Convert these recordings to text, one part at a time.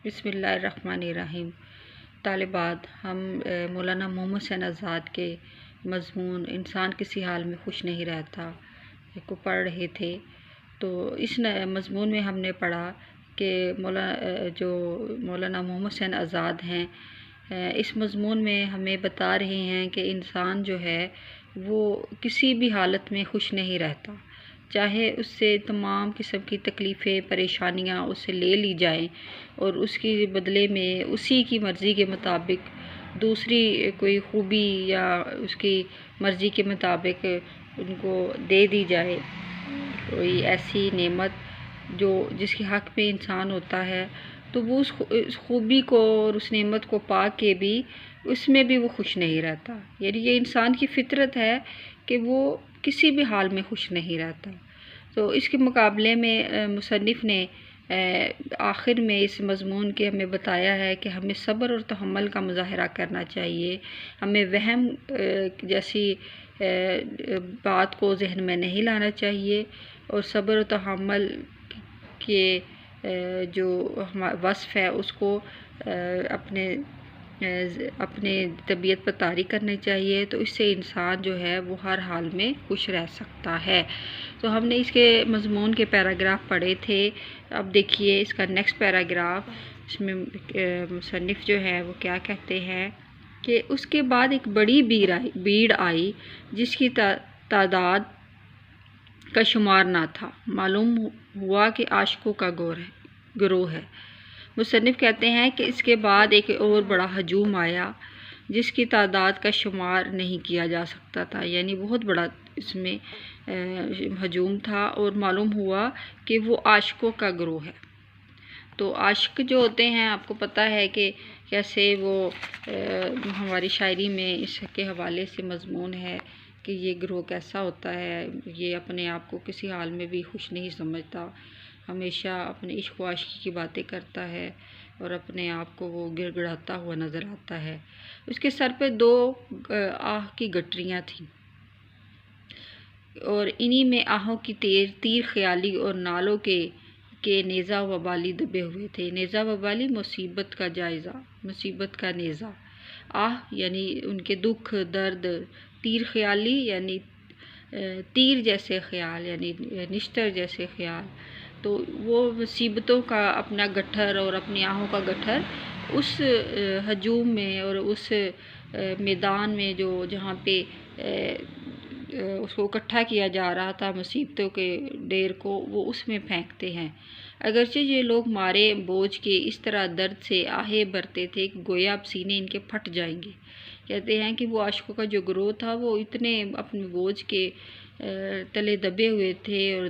بسم اللہ الرحمن الرحیم۔ طالبات، ہم مولانا محمد حسین آزاد کے مضمون انسان کسی حال میں خوش نہیں رہتا کو پڑھ رہے تھے۔ تو اس مضمون میں ہم نے پڑھا کہ مولانا محمد حسین آزاد ہیں، اس مضمون میں ہمیں بتا رہے ہیں کہ انسان جو ہے وہ کسی بھی حالت میں خوش نہیں رہتا، چاہے اس سے تمام قسم کی تکلیفیں پریشانیاں اس سے لے لی جائیں اور اس کی بدلے میں اسی کی مرضی کے مطابق دوسری کوئی خوبی یا اس کی مرضی کے مطابق ان کو دے دی جائے، کوئی ایسی نعمت جس کے حق میں انسان ہوتا ہے، تو وہ اس خوبی کو اور اس نعمت کو پا کے بھی اس میں بھی وہ خوش نہیں رہتا۔ یعنی یہ انسان کی فطرت ہے کہ وہ کسی بھی حال میں خوش نہیں رہتا۔ تو اس کے مقابلے میں مصنف نے آخر میں اس مضمون کے ہمیں بتایا ہے کہ ہمیں صبر اور تحمل کا مظاہرہ کرنا چاہیے، ہمیں وہم جیسی بات کو ذہن میں نہیں لانا چاہیے، اور صبر و تحمل کے جو وصف ہے اس کو اپنے طبیعت پر طاری کرنے چاہیے، تو اس سے انسان جو ہے وہ ہر حال میں خوش رہ سکتا ہے۔ تو ہم نے اس کے مضمون کے پیراگراف پڑھے تھے۔ اب دیکھیے اس کا نیکسٹ پیراگراف، اس میں مصنف جو ہے وہ کیا کہتے ہیں کہ اس کے بعد ایک بڑی بھیڑ آئی جس کی تعداد کا شمار نہ تھا، معلوم ہوا کہ عاشقوں کا گروہ ہے۔ مصنف کہتے ہیں کہ اس کے بعد ایک اور بڑا ہجوم آیا جس کی تعداد کا شمار نہیں کیا جا سکتا تھا، یعنی بہت بڑا اس میں ہجوم تھا، اور معلوم ہوا کہ وہ عاشقوں کا گروہ ہے۔ تو عاشق جو ہوتے ہیں، آپ کو پتہ ہے کہ کیسے وہ ہماری شاعری میں اس کے حوالے سے مضمون ہے کہ یہ گروہ کیسا ہوتا ہے، یہ اپنے آپ کو کسی حال میں بھی خوش نہیں سمجھتا، ہمیشہ اپنے عشق و عاشقی کی باتیں کرتا ہے اور اپنے آپ کو وہ گڑ گڑاتا ہوا نظر آتا ہے۔ اس کے سر پہ 2 آہ کی گٹریاں تھیں، اور انہی میں آہوں کی تیر خیالی اور نالوں کے نیزہ و بالی دبے ہوئے تھے۔ نیزہ و بالی مصیبت کا جائزہ، مصیبت کا نیزہ، آہ یعنی ان کے دکھ درد، تیر خیالی یعنی تیر جیسے خیال، یعنی نشتر جیسے خیال، تو وہ مصیبتوں کا اپنا گٹھر اور اپنی آہوں کا گٹھر اس ہجوم میں اور اس میدان میں جہاں پہ اس کو اکٹھا کیا جا رہا تھا مصیبتوں کے ڈھیر کو، وہ اس میں پھینکتے ہیں۔ اگرچہ یہ لوگ مارے بوجھ کے اس طرح درد سے آہیں بھرتے تھے کہ گویا اب سینے ان کے پھٹ جائیں گے۔ کہتے ہیں کہ وہ عاشقوں کا جو گروہ تھا وہ اتنے اپنے بوجھ کے تلے دبے ہوئے تھے اور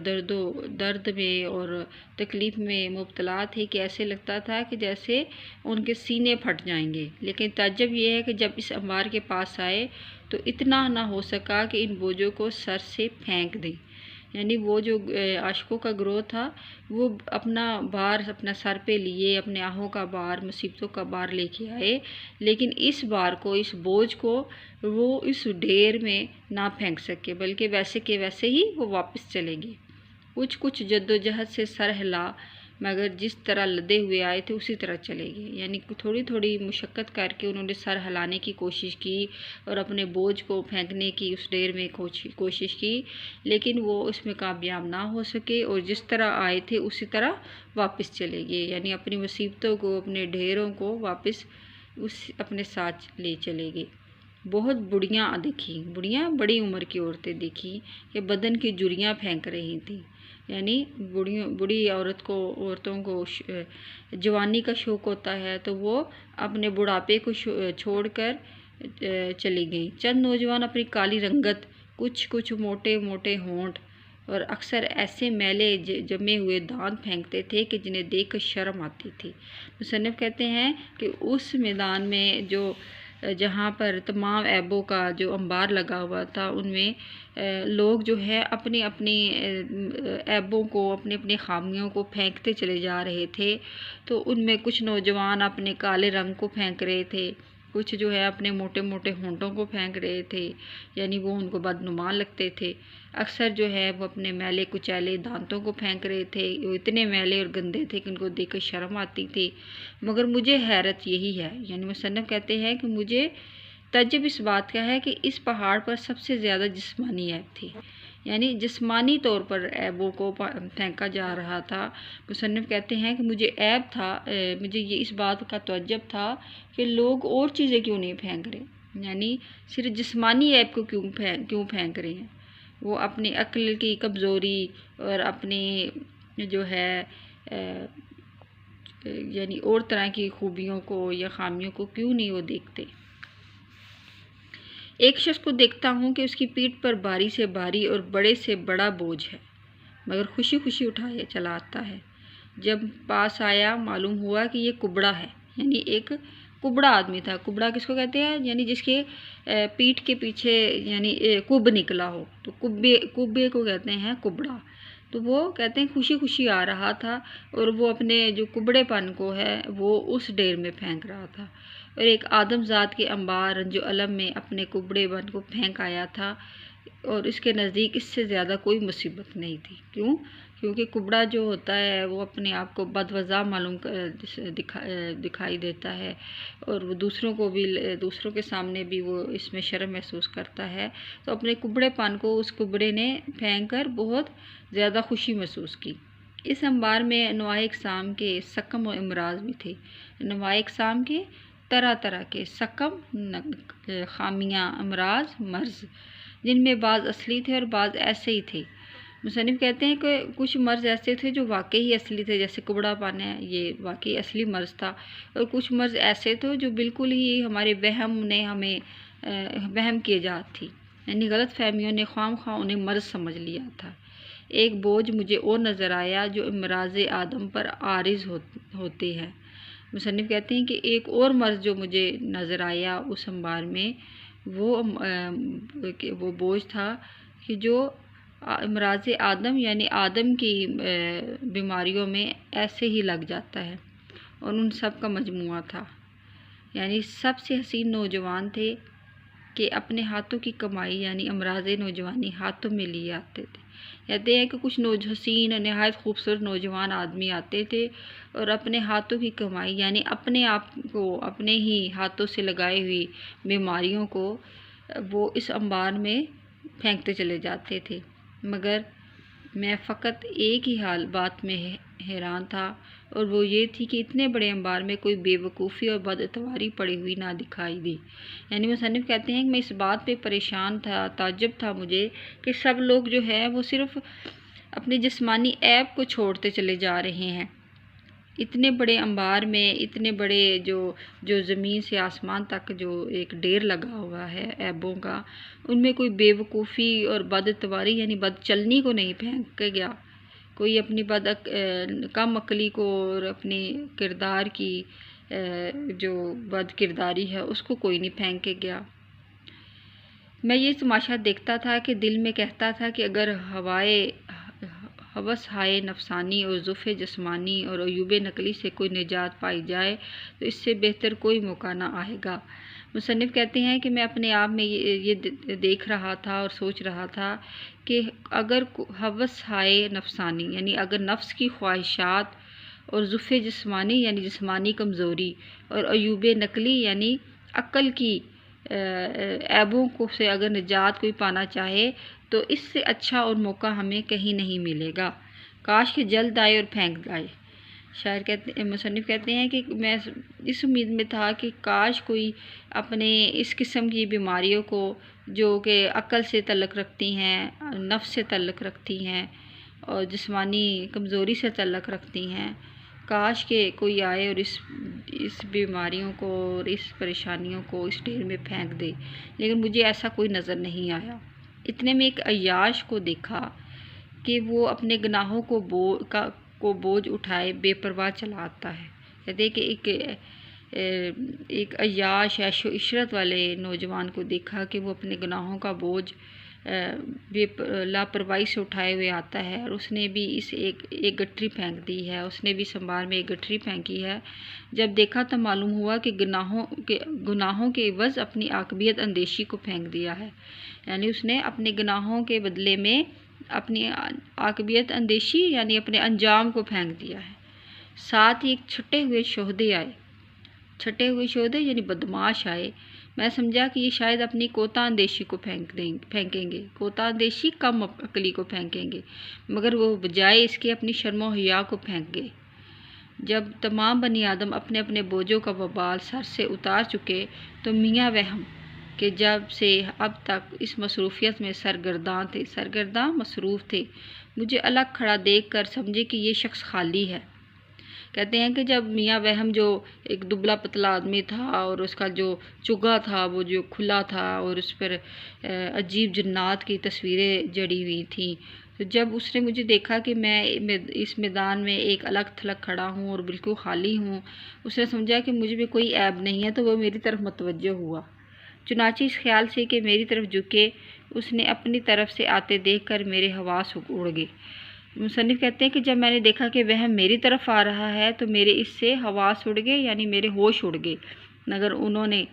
درد میں اور تکلیف میں مبتلا تھے کہ ایسے لگتا تھا کہ جیسے ان کے سینے پھٹ جائیں گے۔ لیکن تعجب یہ ہے کہ جب اس انبار کے پاس آئے تو اتنا نہ ہو سکا کہ ان بوجھوں کو سر سے پھینک دیں۔ یعنی وہ جو عاشقوں کا گروہ تھا وہ اپنا بار اپنا سر پہ لیے، اپنے آہوں کا بار، مصیبتوں کا بار لے کے آئے، لیکن اس بار کو، اس بوجھ کو وہ اس ڈھیر میں نہ پھینک سکے، بلکہ ویسے کے ویسے ہی وہ واپس چلے گئے۔ کچھ جدوجہد سے سر ہلا، مگر جس طرح لدے ہوئے آئے تھے اسی طرح چلے گئے۔ یعنی تھوڑی تھوڑی مشقت کر کے انہوں نے سر ہلانے کی کوشش کی اور اپنے بوجھ کو پھینکنے کی اس ڈھیر میں کوشش کی، لیکن وہ اس میں کامیاب نہ ہو سکے اور جس طرح آئے تھے اسی طرح واپس چلے گئے۔ یعنی اپنی مصیبتوں کو، اپنے ڈھیروں کو واپس اپنے ساتھ لے چلے گئے۔ بہت بڑیاں دیکھیں، بڑیاں بڑی عمر کی عورتیں دیکھیں کہ بدن کی جریاں پھینک رہی تھیں۔ یعنی بڑی عورتوں کو جوانی کا شوق ہوتا ہے تو وہ اپنے بڑھاپے کو چھوڑ کر چلی گئیں۔ چند نوجوان اپنی کالی رنگت، کچھ موٹے موٹے ہونٹ اور اکثر ایسے میلے جمے ہوئے دانت پھینکتے تھے کہ جنہیں دیکھ کر شرم آتی تھی۔ مصنف کہتے ہیں کہ اس میدان میں جہاں پر تمام عیبوں کا جو انبار لگا ہوا تھا، ان میں لوگ جو ہے اپنی عیبوں کو، اپنی خامیوں کو پھینکتے چلے جا رہے تھے۔ تو ان میں کچھ نوجوان اپنے کالے رنگ کو پھینک رہے تھے، کچھ جو ہے اپنے موٹے موٹے ہونٹوں کو پھینک رہے تھے، یعنی وہ ان کو بدنما لگتے تھے۔ اکثر جو ہے وہ اپنے میلے کچیلے دانتوں کو پھینک رہے تھے، وہ اتنے میلے اور گندے تھے کہ ان کو دیکھ کر شرم آتی تھی۔ مگر مجھے حیرت یہی ہے، یعنی مصنف کہتے ہیں کہ مجھے تعجب اس بات کا ہے کہ اس پہاڑ پر سب سے زیادہ جسمانی عیب تھی، یعنی جسمانی طور پر عیبوں کو پھینکا جا رہا تھا۔ مصنف کہتے ہیں کہ مجھے عیب تھا، مجھے یہ اس بات کا تعجب تھا کہ لوگ اور چیزیں کیوں نہیں پھینک رہے، یعنی صرف جسمانی عیب کو کیوں پھینک رہے ہیں۔ وہ اپنی عقل کی کمزوری اور اپنی جو ہے یعنی اور طرح کی خوبیوں کو یا خامیوں کو کیوں نہیں وہ دیکھتے۔ ایک شخص کو دیکھتا ہوں کہ اس کی پیٹھ پر بھاری سے بھاری اور بڑے سے بڑا بوجھ ہے، مگر خوشی خوشی اٹھائے چلا آتا ہے۔ جب پاس آیا معلوم ہوا کہ یہ کبڑا ہے، یعنی ایک کبڑا آدمی تھا۔ کبڑا کس کو کہتے ہیں؟ یعنی جس کے پیٹھ کے پیچھے یعنی کب نکلا ہو، تو کبے کو کہتے ہیں کبڑا۔ تو وہ کہتے ہیں خوشی خوشی آ رہا تھا اور وہ اپنے جو کبڑے پن کو ہے وہ اس ڈیر میں پھینک رہا تھا، اور ایک آدم ذات کے انبار رنج و الم میں اپنے کبڑے پن کو پھینک آیا تھا، اور اس کے نزدیک اس سے زیادہ کوئی مصیبت نہیں تھی۔ کیونکہ کبڑا جو ہوتا ہے وہ اپنے آپ کو بدوضع معلوم دکھائی دیتا ہے، اور وہ دوسروں کے سامنے بھی وہ اس میں شرم محسوس کرتا ہے۔ تو اپنے کبڑے پن کو اس کبڑے نے پھینک کر بہت زیادہ خوشی محسوس کی۔ اس انبار میں انواع اقسام کے سقم و امراض بھی تھے، انواع اقسام کے طرح طرح کے سقم، خامیاں، امراض، مرض، جن میں بعض اصلی تھے اور بعض ایسے ہی تھے۔ مصنف کہتے ہیں کہ کچھ مرض ایسے تھے جو واقعی اصلی تھے، جیسے کبڑا پن ہے، یہ واقعی اصلی مرض تھا، اور کچھ مرض ایسے تھے جو بالکل ہی ہمارے وہم نے ہمیں وہم کیے جات تھی، یعنی غلط فہمیوں نے خواہ مخواہ انہیں مرض سمجھ لیا تھا۔ ایک بوجھ مجھے اور نظر آیا جو امراض آدم پر عارض ہوتے ہیں۔ مصنف کہتے ہیں کہ ایک اور مرض جو مجھے نظر آیا اس انبار میں وہ بوجھ تھا کہ جو امراض آدم یعنی آدم کی بیماریوں میں ایسے ہی لگ جاتا ہے، اور ان سب کا مجموعہ تھا، یعنی سب سے حسین نوجوان تھے کہ اپنے ہاتھوں کی کمائی یعنی امراض نوجوانی ہاتھوں میں لیے آتے تھے۔ کہتے ہیں کہ کچھ حسین اور نہایت خوبصورت نوجوان آدمی آتے تھے اور اپنے ہاتھوں کی کمائی یعنی اپنے آپ کو اپنے ہی ہاتھوں سے لگائی ہوئی بیماریوں کو وہ اس انبار میں پھینکتے چلے جاتے تھے۔ مگر میں فقط ایک ہی بات میں حیران تھا، اور وہ یہ تھی کہ اتنے بڑے انبار میں کوئی بے وقوفی اور بد اتواری پڑی ہوئی نہ دکھائی دی۔ یعنی مصنف کہتے ہیں کہ میں اس بات پہ پریشان تھا، تعجب تھا مجھے کہ سب لوگ جو ہے وہ صرف اپنے جسمانی عیب کو چھوڑتے چلے جا رہے ہیں۔ اتنے بڑے انبار میں اتنے بڑے جو زمین سے آسمان تک جو ایک ڈیر لگا ہوا ہے عیبوں کا، ان میں کوئی بے وقوفی اور بد اتواری یعنی بد چلنی کو نہیں پھینک کے گیا، کوئی اپنی کم عقلی کو اور اپنی کردار کی جو بد کرداری ہے اس کو کوئی نہیں پھینک کے گیا۔ میں یہ تماشا دیکھتا تھا کہ دل میں کہتا تھا کہ اگر ہوس ہائے نفسانی اور ضعف جسمانی اور عیوب نقلی سے کوئی نجات پائی جائے تو اس سے بہتر کوئی موقع نہ آئے گا۔ مصنف کہتے ہیں کہ میں اپنے آپ میں یہ دیکھ رہا تھا اور سوچ رہا تھا کہ اگر ہوس ہائے نفسانی یعنی اگر نفس کی خواہشات اور ضعف جسمانی یعنی جسمانی کمزوری اور عیوب نقلی یعنی عقل کی عیبوں سے اگر نجات کوئی پانا چاہے تو اس سے اچھا اور موقع ہمیں کہیں نہیں ملے گا، کاش کہ جلد آئے اور پھینک آئے۔ مصنف کہتے ہیں کہ میں اس امید میں تھا کہ کاش کوئی اپنے اس قسم کی بیماریوں کو جو کہ عقل سے تعلق رکھتی ہیں، نفس سے تعلق رکھتی ہیں اور جسمانی کمزوری سے تعلق رکھتی ہیں، کاش کہ کوئی آئے اور اس بیماریوں کو اور اس پریشانیوں کو اس ڈھیر میں پھینک دے، لیکن مجھے ایسا کوئی نظر نہیں آیا۔ اتنے میں ایک عیاش کو دیکھا کہ وہ اپنے گناہوں کو بوجھ اٹھائے بے پرواہ چلا آتا ہے۔ کہتے ہیں کہ ایک عیاش عیش و عشرت والے نوجوان کو دیکھا کہ وہ اپنے گناہوں کا بوجھ لاپرواہی سے اٹھائے ہوئے آتا ہے، اور اس نے بھی اس ایک گٹھری پھینک دی ہے، اس نے بھی سنبار میں ایک گٹھری پھینکی ہے۔ جب دیکھا تو معلوم ہوا کہ گناہوں کے عوض اپنی عاقبیت اندیشی کو پھینک دیا ہے، یعنی اس نے اپنے گناہوں کے بدلے میں اپنی عاقبیت اندیشی یعنی اپنے انجام کو پھینک دیا ہے۔ ساتھ ہی ایک چھٹے ہوئے شہدے یعنی بدماش آئے۔ میں سمجھا کہ یہ شاید اپنی کوتا اندیشی کو پھینکیں گے، کوتا اندیشی کم عقلی کو پھینکیں گے، مگر وہ بجائے اس کے اپنی شرم و حیا کو پھینک گئے۔ جب تمام بنی آدم اپنے اپنے بوجھوں کا وبال سر سے اتار چکے تو میاں وہم کہ جب سے اب تک اس مصروفیت میں سرگرداں مصروف تھے، مجھے الگ کھڑا دیکھ کر سمجھے کہ یہ شخص خالی ہے۔ کہتے ہیں کہ جب میاں وہم جو ایک دبلا پتلا آدمی تھا اور اس کا جو چگا تھا وہ جو کھلا تھا اور اس پر عجیب جنات کی تصویریں جڑی ہوئی تھیں، تو جب اس نے مجھے دیکھا کہ میں اس میدان میں ایک الگ تھلگ کھڑا ہوں اور بالکل خالی ہوں، اس نے سمجھا کہ مجھ میں کوئی عیب نہیں ہے، تو وہ میری طرف متوجہ ہوا۔ چنانچہ اس خیال سے کہ میری طرف جھکے، اس نے اپنی طرف سے آتے دیکھ کر میرے حواس اڑ گئے۔ مصنف کہتے ہیں کہ جب میں نے دیکھا کہ وہ میری طرف آ رہا ہے تو میرے اس سے حواس اڑ گئے، یعنی میرے ہوش اڑ گئے، مگر انہوں نے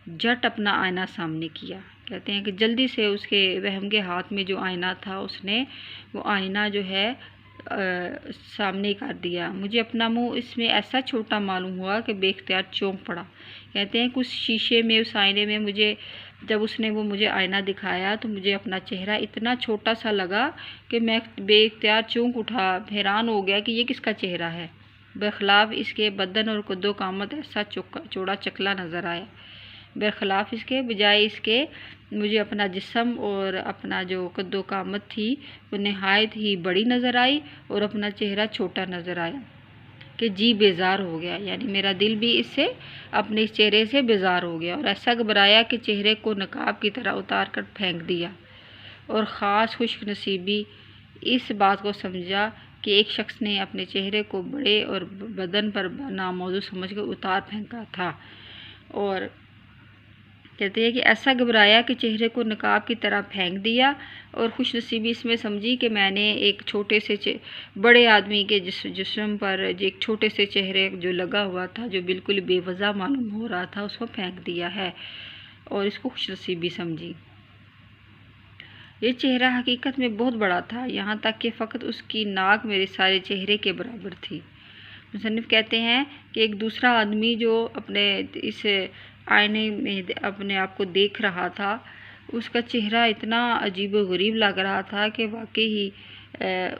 جھٹ اپنا آئینہ سامنے کیا۔ کہتے ہیں کہ جلدی سے اس کے وہم کے ہاتھ میں جو آئینہ تھا اس نے وہ آئینہ جو ہے سامنے کر دیا۔ مجھے اپنا منہ اس میں ایسا چھوٹا معلوم ہوا کہ بے اختیار چونک پڑا۔ کہتے ہیں کہ اس شیشے میں، اس آئینے میں جب اس نے مجھے آئینہ دکھایا تو مجھے اپنا چہرہ اتنا چھوٹا سا لگا کہ میں بے اختیار چونک اٹھا، حیران ہو گیا کہ یہ کس کا چہرہ ہے۔ برخلاف اس کے بدن اور قد و قامت ایسا چوڑا چکلا نظر آیا۔ برخلاف اس کے بجائے اس کے مجھے اپنا جسم اور اپنا جو قد و قامت تھی وہ نہایت ہی بڑی نظر آئی اور اپنا چہرہ چھوٹا نظر آیا کہ جی بیزار ہو گیا، یعنی میرا دل بھی اس سے اپنے اس چہرے سے بیزار ہو گیا اور ایسا گھبرایا کہ چہرے کو نقاب کی طرح اتار کر پھینک دیا، اور خاص خوش نصیبی اس بات کو سمجھا کہ ایک شخص نے اپنے چہرے کو بڑے اور بدن پر ناموضوع سمجھ کر اتار پھینکا تھا، اور کہتے ہیں کہ ایسا گھبرایا کہ چہرے کو نقاب کی طرح پھینک دیا، اور خوش نصیبی اس میں سمجھی کہ میں نے ایک چھوٹے سے بڑے آدمی کے جسم پر ایک چھوٹے سے چہرے جو لگا ہوا تھا جو بالکل بے وضع معلوم ہو رہا تھا اس کو پھینک دیا ہے، اور اس کو خوش نصیبی سمجھی۔ یہ چہرہ حقیقت میں بہت بڑا تھا، یہاں تک کہ فقط اس کی ناک میرے سارے چہرے کے برابر تھی۔ مصنف کہتے ہیں کہ ایک دوسرا آدمی جو اپنے اس آئینے میں اپنے آپ کو دیکھ رہا تھا، اس کا چہرہ اتنا عجیب و غریب لگ رہا تھا کہ واقعی ہی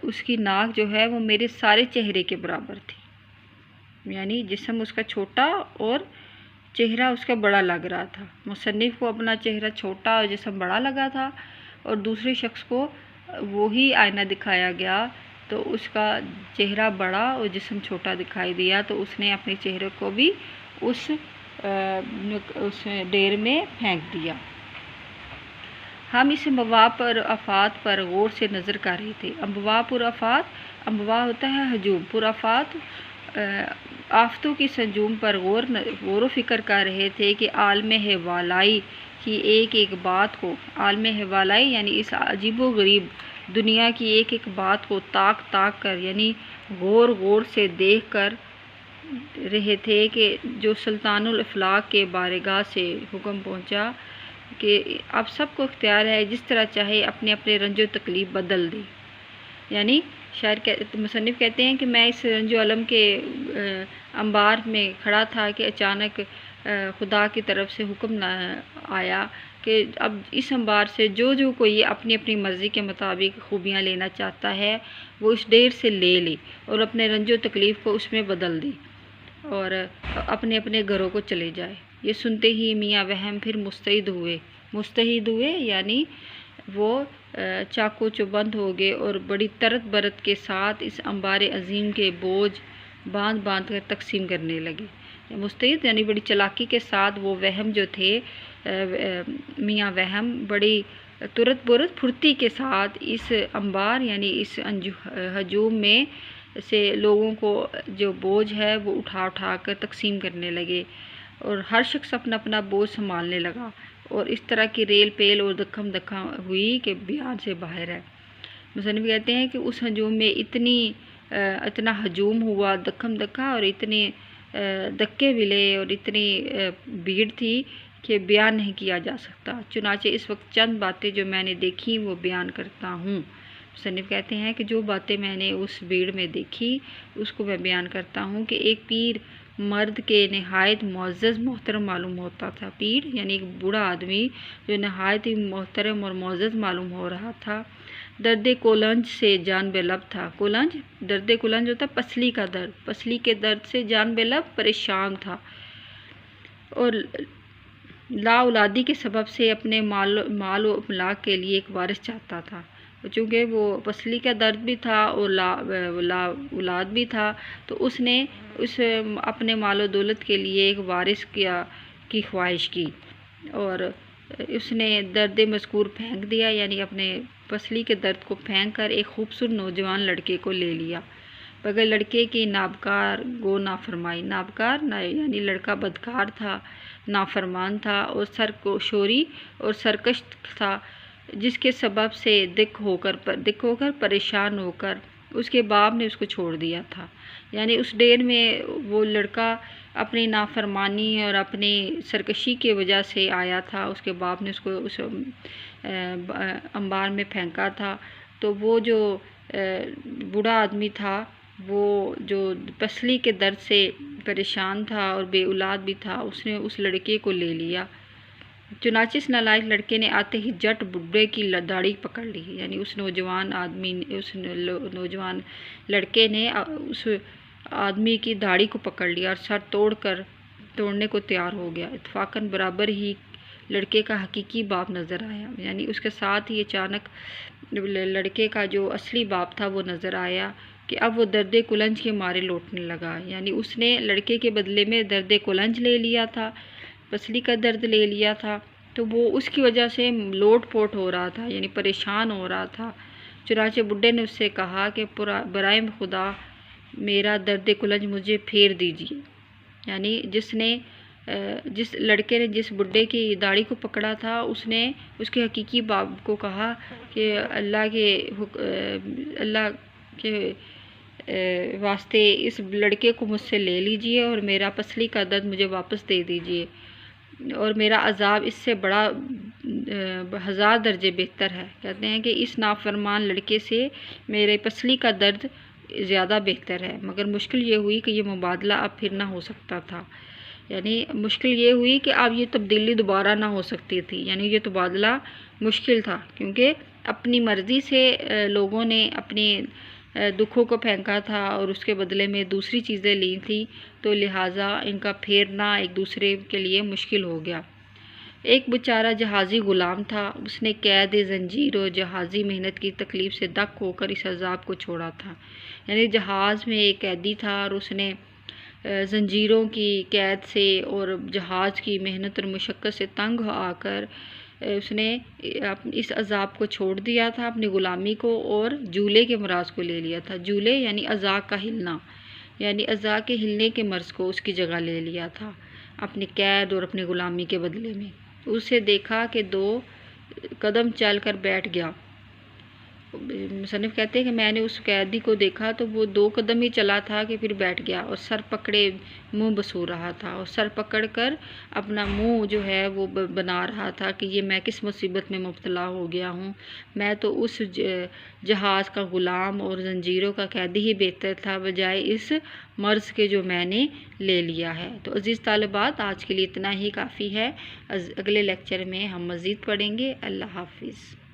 اس کی ناک جو ہے وہ میرے سارے چہرے کے برابر تھی، یعنی جسم اس کا چھوٹا اور چہرہ اس کا بڑا لگ رہا تھا۔ مصنف کو اپنا چہرہ چھوٹا اور جسم بڑا لگا تھا، اور دوسرے شخص کو وہی آئینہ دکھایا گیا تو اس کا چہرہ بڑا اور جسم چھوٹا دکھائی دیا، تو اس نے اپنے چہرے کو بھی اس ڈیر میں پھینک دیا۔ ہم اس انبواء پر آفات پر غور سے نظر کر رہے تھے۔ انبواء پر آفات، انبواء ہوتا ہے ہجوم، پر آفات آفتوں کی ہجوم پر غور و فکر کر رہے تھے کہ عالم حوالائی کی ایک ایک بات کو، عالم حوالائی یعنی اس عجیب و غریب دنیا کی ایک ایک بات کو تاک کر یعنی غور سے دیکھ کر رہے تھے کہ جو سلطان الافلاک کے بارگاہ سے حکم پہنچا کہ اب سب کو اختیار ہے جس طرح چاہے اپنے اپنے رنج و تکلیف بدل دے، یعنی مصنف کہتے ہیں کہ میں اس رنج و علم کے انبار میں کھڑا تھا کہ اچانک خدا کی طرف سے حکم آیا کہ اب اس انبار سے جو کوئی اپنی اپنی مرضی کے مطابق خوبیاں لینا چاہتا ہے وہ اس ڈیر سے لے اور اپنے رنج و تکلیف کو اس میں بدل دے اور اپنے اپنے گھروں کو چلے جائے۔ یہ سنتے ہی میاں وہم پھر مستعد ہوئے یعنی وہ چاقو چوبند ہو گئے اور بڑی ترت برت کے ساتھ اس انبار عظیم کے بوجھ باندھ کر تقسیم کرنے لگے۔ مستعد یعنی بڑی چلاکی کے ساتھ وہ وہم جو تھے میاں وہم بڑی ترت برت پھرتی کے ساتھ اس انبار یعنی اس ہجوم میں سے لوگوں کو جو بوجھ ہے وہ اٹھا کر تقسیم کرنے لگے، اور ہر شخص اپنا بوجھ سنبھالنے لگا۔ اور اس طرح کی ریل پیل اور دکم دکا ہوئی کہ بیان سے باہر ہے۔ مصنف کہتے ہیں کہ اس ہجوم میں اتنا ہجوم ہوا، دکم دکا، اور اتنے دکے ملے اور اتنی بھیڑ تھی کہ بیان نہیں کیا جا سکتا۔ چنانچہ اس وقت چند باتیں جو میں نے دیکھی وہ بیان کرتا ہوں۔ مصنف کہتے ہیں کہ جو باتیں میں نے اس بھیڑ میں دیکھی اس کو میں بیان کرتا ہوں کہ ایک پیر مرد کے نہایت معزز محترم معلوم ہوتا تھا۔ پیر یعنی ایک بوڑھا آدمی جو نہایت ہی محترم اور معزز معلوم ہو رہا تھا۔ درد کولنج سے جان بے لب تھا۔ کولنج، درد کولنج ہوتا ہے پسلی کا درد، پسلی کے درد سے جان بے لب پریشان تھا، اور لا اولادی کے سبب سے اپنے مال و املاک کے لیے ایک وارث چاہتا تھا۔ چونکہ وہ پسلی کا درد بھی تھا اور لا اولاد بھی تھا، تو اس نے اپنے مال و دولت کے لیے ایک وارث کی خواہش کی، اور اس نے درد مذکور پھینک دیا، یعنی اپنے پسلی کے درد کو پھینک کر ایک خوبصورت نوجوان لڑکے کو لے لیا، بغیر لڑکے کی نابکار گو نافرمائی۔ نابکار یعنی لڑکا بدکار تھا، نافرمان تھا، اور سرکشوری اور سرکش تھا، جس کے سبب سے دکھ ہو کر پریشان ہو کر اس کے باپ نے اس کو چھوڑ دیا تھا۔ یعنی اس ڈیر میں وہ لڑکا اپنی نافرمانی اور اپنی سرکشی کی وجہ سے آیا تھا، اس کے باپ نے اس کو اس انبار میں پھینکا تھا۔ تو وہ جو بوڑھا آدمی تھا، وہ جو پسلی کے درد سے پریشان تھا اور بے اولاد بھی تھا، اس نے اس لڑکے کو لے لیا۔ چنانچہ اس نالائق لڑکے نے آتے ہی جٹ بڈھے کی داڑھی پکڑ لی، یعنی اس نوجوان لڑکے نے اس آدمی کی داڑھی کو پکڑ لیا اور سر توڑنے کو تیار ہو گیا۔ اتفاقاً برابر ہی لڑکے کا حقیقی باپ نظر آیا، یعنی اس کے ساتھ ہی اچانک لڑکے کا جو اصلی باپ تھا وہ نظر آیا کہ اب وہ درد کلنج کے مارے لوٹنے لگا۔ یعنی اس نے لڑکے کے بدلے میں درد کلنج لے لیا تھا، پسلی کا درد لے لیا تھا، تو وہ اس کی وجہ سے لوٹ پوٹ ہو رہا تھا، یعنی پریشان ہو رہا تھا۔ چنانچہ بڈھے نے اس سے کہا کہ برائے خدا میرا درد کلنج مجھے پھیر دیجیے۔ یعنی جس لڑکے نے جس بڈھے کی داڑھی کو پکڑا تھا، اس نے اس کے حقیقی باپ کو کہا کہ اللہ کے واسطے اس لڑکے کو مجھ سے لے لیجئے اور میرا پسلی کا درد مجھے واپس دے دیجئے، اور میرا عذاب اس سے بڑا 1000 درجے بہتر ہے۔ کہتے ہیں کہ اس نافرمان لڑکے سے میرے پسلی کا درد زیادہ بہتر ہے، مگر مشکل یہ ہوئی کہ یہ مبادلہ اب پھر نہ ہو سکتا تھا۔ یعنی مشکل یہ ہوئی کہ اب یہ تبدیلی دوبارہ نہ ہو سکتی تھی، یعنی یہ تبادلہ مشکل تھا، کیونکہ اپنی مرضی سے لوگوں نے اپنے دکھوں کو پھینکا تھا اور اس کے بدلے میں دوسری چیزیں لی تھیں، تو لہٰذا ان کا پھیرنا ایک دوسرے کے لیے مشکل ہو گیا۔ ایک بیچارہ جہازی غلام تھا، اس نے قید زنجیر اور جہازی محنت کی تکلیف سے دک ہو کر اس عذاب کو چھوڑا تھا۔ یعنی جہاز میں ایک قیدی تھا اور اس نے زنجیروں کی قید سے اور جہاز کی محنت اور مشقت سے تنگ آ کر اس نے اس عذاب کو چھوڑ دیا تھا، اپنی غلامی کو، اور جولے کے مرض کو لے لیا تھا۔ جولے یعنی اعضاء کا ہلنا، یعنی اعضاء کے ہلنے کے مرض کو اس کی جگہ لے لیا تھا اپنی قید اور اپنی غلامی کے بدلے میں۔ اسے دیکھا کہ 2 قدم چل کر بیٹھ گیا۔ مصنف کہتے ہیں کہ میں نے اس قیدی کو دیکھا تو وہ 2 قدم ہی چلا تھا کہ پھر بیٹھ گیا، اور سر پکڑے منہ بسور رہا تھا، اور سر پکڑ کر اپنا منہ جو ہے وہ بنا رہا تھا کہ یہ میں کس مصیبت میں مبتلا ہو گیا ہوں، میں تو اس جہاز کا غلام اور زنجیروں کا قیدی ہی بہتر تھا بجائے اس مرض کے جو میں نے لے لیا ہے۔ تو عزیز طالبات، آج کے لیے اتنا ہی کافی ہے، اگلے لیکچر میں ہم مزید پڑھیں گے۔ اللہ حافظ۔